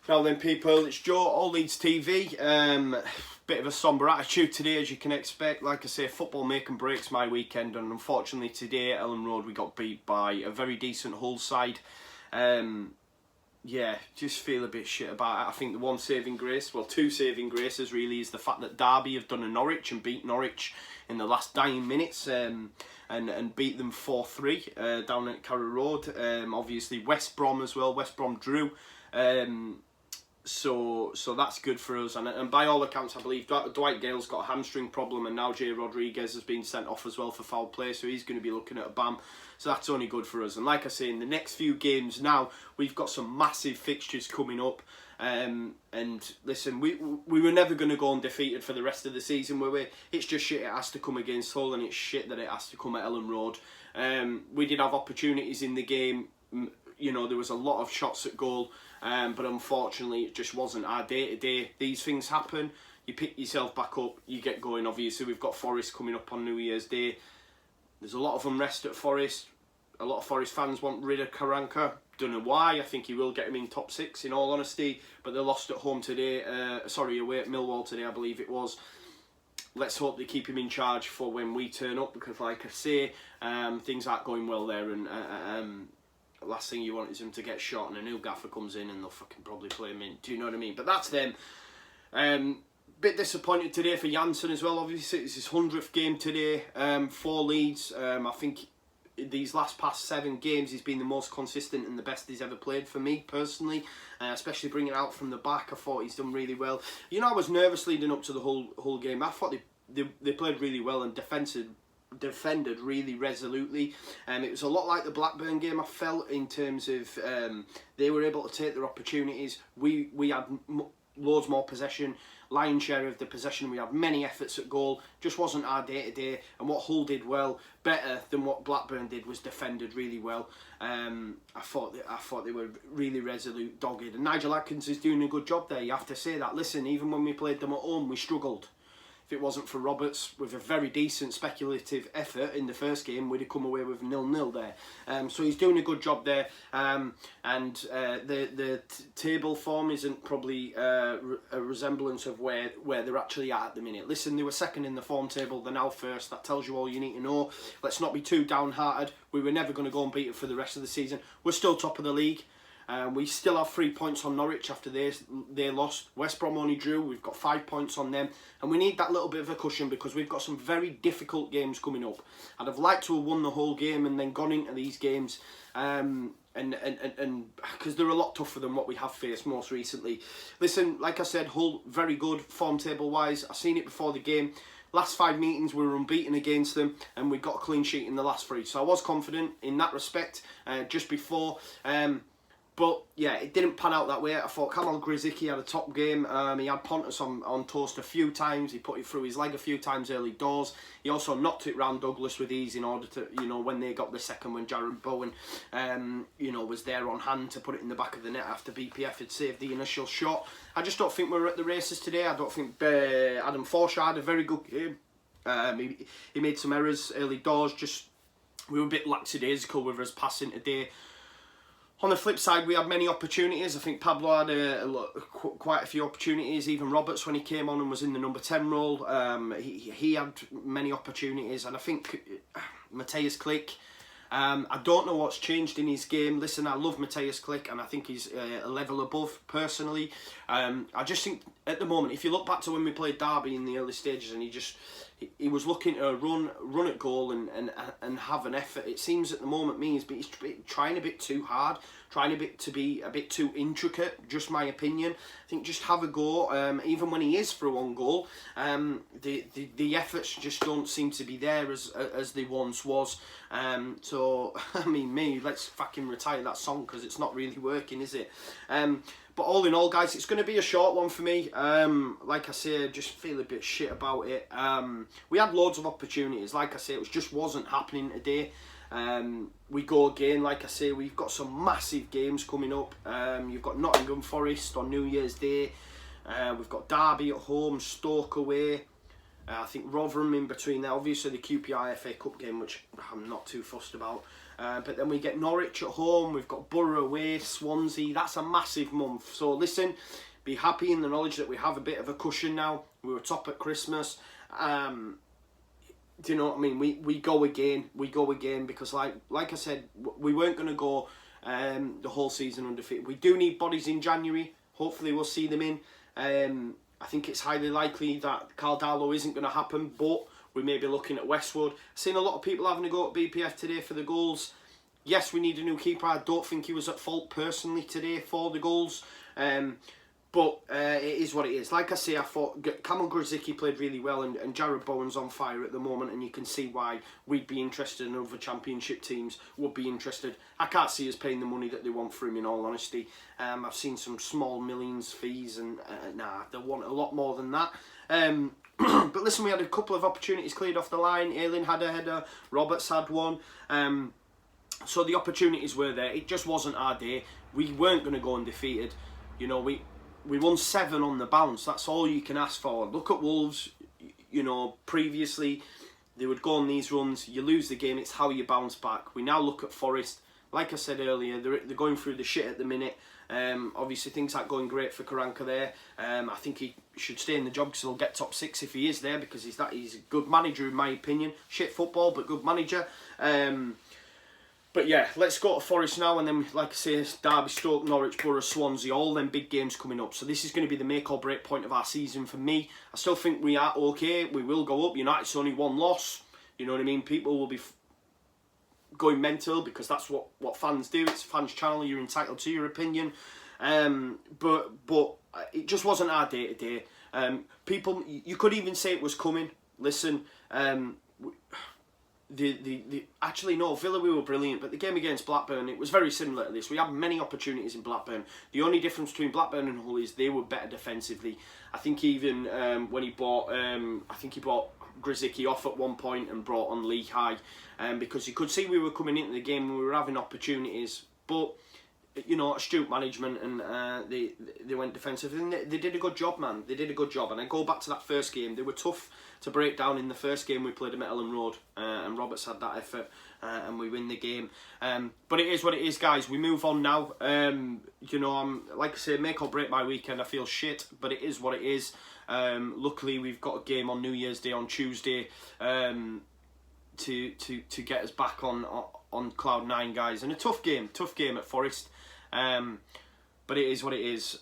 Now then, people, it's Joe, All Leeds TV. Bit of a sombre attitude today, as you can expect. Like I say, football make and breaks my weekend, and unfortunately today at Ellen Road we got beat by a very decent Hull side. Yeah, just feel a bit shit about it. I think the one saving grace, well, two saving graces really, is the fact that Derby have done a Norwich and beat Norwich in the last dying minutes and beat them 4-3 down at Carrow Road. Obviously West Brom as well. West Brom drew. So that's good for us, and by all accounts I believe Dwight Gale's got a hamstring problem, and now Jay Rodriguez has been sent off as well for foul play, so he's going to be looking at a ban, so that's only good for us. And like I say, in the next few games now we've got some massive fixtures coming up, and listen, we were never going to go undefeated for the rest of the season, were we? It's just shit it has to come against Hull, and it's shit that it has to come at Ellen Road. We did have opportunities in the game. You know, there was a lot of shots at goal, but unfortunately it just wasn't our day-to-day. These things happen, you pick yourself back up, you get going. Obviously we've got Forest coming up on New Year's Day. There's a lot of unrest at Forest. A lot of Forest fans want rid of Karanka. Don't know why. I think he will get him in top 6 in all honesty, but they lost at home today, away at Millwall today I believe it was. Let's hope they keep him in charge for when we turn up, because like I say, things aren't going well there, and last thing you want is him to get shot and a new gaffer comes in and they'll fucking probably play him in. Do you know what I mean? But that's them. Bit disappointed today for Janssen as well. Obviously it's his 100th game today for Leeds. I think these past 7 games he's been the most consistent and the best he's ever played for me personally, especially bringing it out from the back. I thought he's done really well. You know, I was nervous leading up to the whole game. I thought they played really well and defended really resolutely. It was a lot like the Blackburn game, I felt, in terms of they were able to take their opportunities. We had loads more possession, lion's share of the possession. We had many efforts at goal, just wasn't our day-to-day. And what Hull did well, better than what Blackburn did, was defended really well. I thought they were really resolute, dogged, and Nigel Adkins is doing a good job there, you have to say that. Listen, even when we played them at home we struggled. If it wasn't for Roberts with a very decent speculative effort in the first game, we'd have come away with 0-0 there. So he's doing a good job there. The table form isn't probably a resemblance of where they're actually at the minute. Listen, they were second in the form table, they're now first. That tells you all you need to know. Let's not be too downhearted. We were never going to go and beat it for the rest of the season. We're still top of the league. We still have 3 points on Norwich after they lost. West Brom only drew. We've got 5 points on them, and we need that little bit of a cushion because we've got some very difficult games coming up. I'd have liked to have won the whole game and then gone into these games, and because they're a lot tougher than what we have faced most recently. Listen, like I said, Hull very good form table wise. I've seen it before the game. Last 5 meetings we were unbeaten against them, and we got a clean sheet in the last 3. So I was confident in that respect just before. But yeah, it didn't pan out that way. I thought Kamal Grzycki had a top game. He had Pontus on toast a few times. He put it through his leg a few times early doors. He also knocked it round Douglas with ease in order to, you know, when they got the second, when Jared Bowen, you know, was there on hand to put it in the back of the net after BPF had saved the initial shot. I just don't think we're at the races today. I don't think Adam Forshaw had a very good game. He made some errors early doors. Just, we were a bit lackadaisical with his passing today. On the flip side, we had many opportunities. I think Pablo had quite a few opportunities. Even Roberts, when he came on and was in the number 10 role, he had many opportunities. And I think Matthias Klick, I don't know what's changed in his game. Listen, I love Matthias Klick, and I think he's a level above, personally. I just think, at the moment, if you look back to when we played Derby in the early stages, and he was looking to run at goal and have an effort. It seems at the moment he's trying a bit too hard, trying to be a bit too intricate, just my opinion. I think just have a go, even when he is through on goal. The efforts just don't seem to be there as they once was. So, I mean, let's fucking retire that song because it's not really working, is it? But all in all, guys, it's going to be a short one for me. Like I say, I just feel a bit shit about it. We had loads of opportunities. Like I say, it just wasn't happening today. We go again, like I say, we've got some massive games coming up. You've got Nottingham Forest on New Year's Day. We've got Derby at home, Stoke away. I think Rotherham in between there. Obviously the QPR FA Cup game, which I'm not too fussed about. But then we get Norwich at home, we've got Borough away, Swansea. That's a massive month. So listen, be happy in the knowledge that we have a bit of a cushion now. We were top at Christmas. Do you know what I mean? We go again. We go again because like I said, we weren't going to go the whole season undefeated. We do need bodies in January. Hopefully we'll see them in. I think it's highly likely that Caldalo isn't going to happen, but we may be looking at Westwood. I've seen a lot of people having a go at BPF today for the goals. Yes, we need a new keeper. I don't think he was at fault personally today for the goals. But it is what it is. Like I say, I thought Kamil Grzycki played really well, and Jared Bowen's on fire at the moment, and you can see why we'd be interested, and other championship teams would be interested. I can't see us paying the money that they want for him, in all honesty. I've seen some small millions fees, and nah, they want a lot more than that. But listen, we had a couple of opportunities cleared off the line. Aylin had a header, Roberts had one. So the opportunities were there. It just wasn't our day. We weren't going to go undefeated. You know, we won 7 on the bounce. That's all you can ask for. Look at Wolves. You know, previously they would go on these runs. You lose the game. It's how you bounce back. We now look at Forest. Like I said earlier, they're going through the shit at the minute. Obviously things aren't going great for Karanka there. I think he should stay in the job because he'll get top 6 if he is there, because he's a good manager in my opinion. Shit football, but good manager. But yeah, let's go to Forest now, and then, like I say, Derby, Stoke, Norwich, Borough, Swansea, all them big games coming up. So this is going to be the make or break point of our season for me. I still think we are okay. We will go up. United's only 1 loss. You know what I mean? People will be going mental because that's what fans do. It's a fans channel. You're entitled to your opinion. But it just wasn't our day today. People, you could even say it was coming. Listen, actually no, Villa, we were brilliant, but the game against Blackburn, it was very similar to this. We had many opportunities in Blackburn. The only difference between Blackburn and Hull is they were better defensively. I think even when he bought Grzycki off at one point and brought on Lee High, because you could see we were coming into the game and we were having opportunities, but you know, astute management, and they went defensive, and they did a good job, man. They did a good job. And I go back to that first game, they were tough to break down. In the first game we played at Ellen Road, and Roberts had that effort, and we win the game. But it is what it is, guys. We move on now. You know, I'm like I say, make or break my weekend. I feel shit, but it is what it is. Luckily we've got a game on New Year's Day on Tuesday, to get us back on cloud 9, guys, and a tough game at Forest. But it is what it is.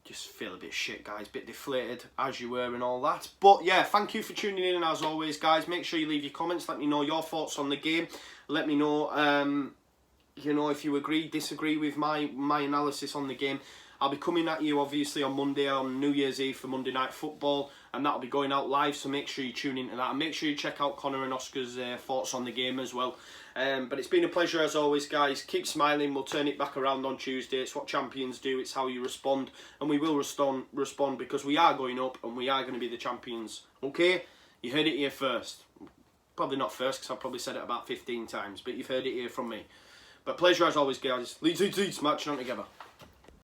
Just feel a bit shit, guys, bit deflated as you were and all that. But yeah, thank you for tuning in, as always, guys. Make sure you leave your comments. Let me know your thoughts on the game. Let me know, you know, if you agree, disagree with my analysis on the game. I'll be coming at you obviously on Monday, on New Year's Eve, for Monday Night Football, and that'll be going out live, so make sure you tune into that, and make sure you check out Conor and Oscar's thoughts on the game as well. But it's been a pleasure as always, guys. Keep smiling. We'll turn it back around on Tuesday. It's what champions do. It's how you respond, and we will respond because we are going up and we are going to be the champions. Okay, you heard it here first. Probably not first, because I've probably said it about 15 times, but you've heard it here from me. But pleasure as always, guys. Leeds, matching on together.